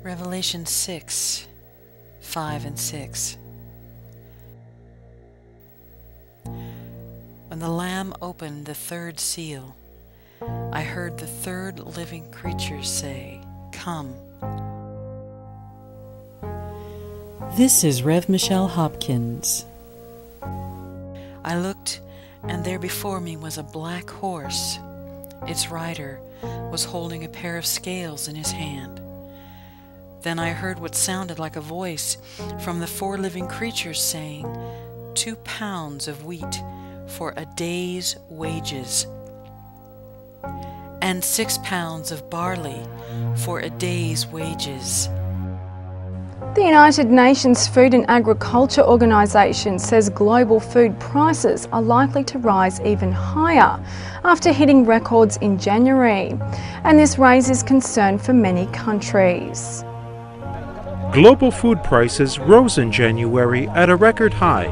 Revelation 6, 5 and 6. When the Lamb opened the third seal, I heard the third living creature say, "Come." This is Rev. Michelle Hopkins. I looked, and there before me was a black horse. Its rider was holding a pair of scales in his hand. Then I heard what sounded like a voice from the four living creatures saying, 2 pounds of wheat for a day's wages, and 6 pounds of barley for a day's wages. The United Nations Food and Agriculture Organization says global food prices are likely to rise even higher after hitting records in January, and this raises concern for many countries. Global food prices rose in January at a record high.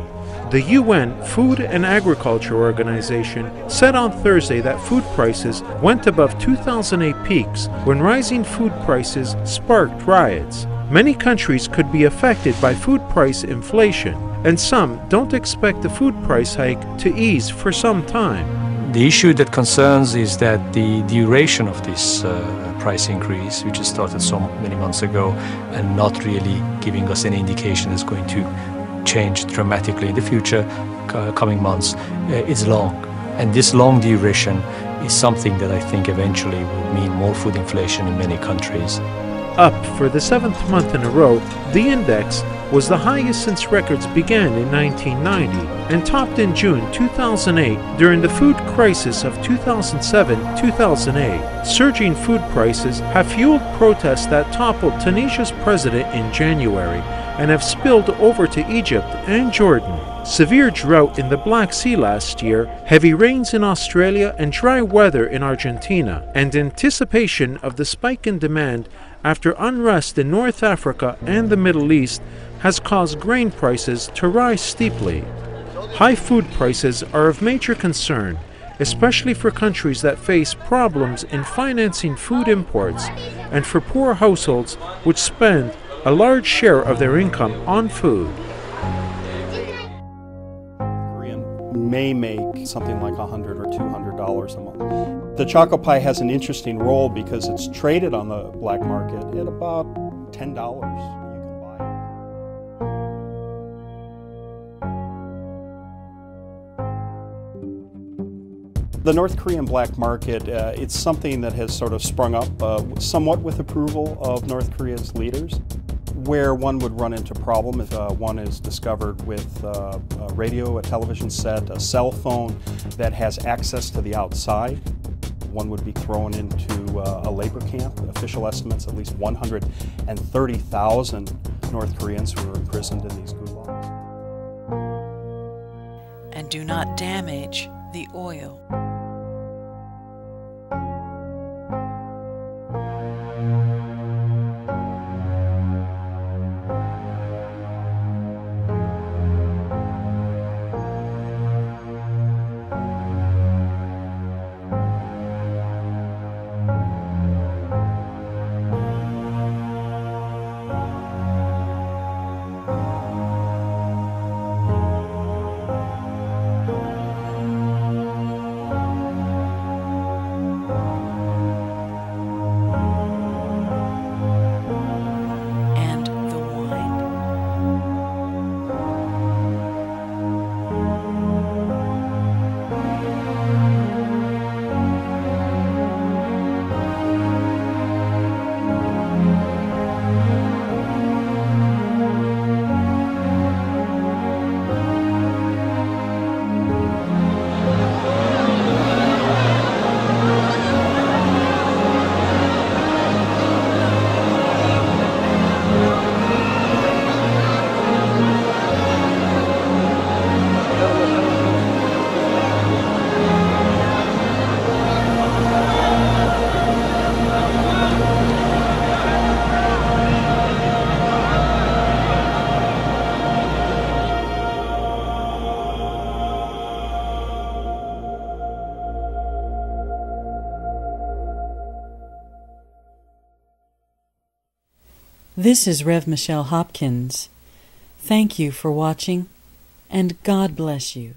The UN Food and Agriculture Organization said on Thursday that food prices went above 2008 peaks when rising food prices sparked riots. Many countries could be affected by food price inflation, and some don't expect the food price hike to ease for some time. The issue that concerns is that the duration of this price increase, which has started so many months ago and not really giving us any indication it's going to change dramatically in the future, coming months, is long. And this long duration is something that I think eventually will mean more food inflation in many countries. Up for the 7th month in a row, the index was the highest since records began in 1990 and topped in June 2008 during the food crisis of 2007-2008. Surging food prices have fueled protests that toppled Tunisia's president in January and have spilled over to Egypt and Jordan. Severe drought in the Black Sea last year, heavy rains in Australia, and dry weather in Argentina, and anticipation of the spike in demand after unrest in North Africa and the Middle East has caused grain prices to rise steeply. High food prices are of major concern, especially for countries that face problems in financing food imports and for poor households which spend a large share of their income on food. May make something like $100 or $200 a month. The choco pie has an interesting role because it's traded on the black market at about $10. You can buy it. The North Korean black market, it's something that has sort of sprung up somewhat with approval of North Korea's leaders, where one would run into problem if one is discovered with a radio, a television set, a cell phone that has access to the outside. One would be thrown into a labor camp. Official estimates, at least 130,000 North Koreans who are imprisoned in these gulags. And do not damage the oil. This is Rev Michelle Hopkins. Thank you for watching, and God bless you.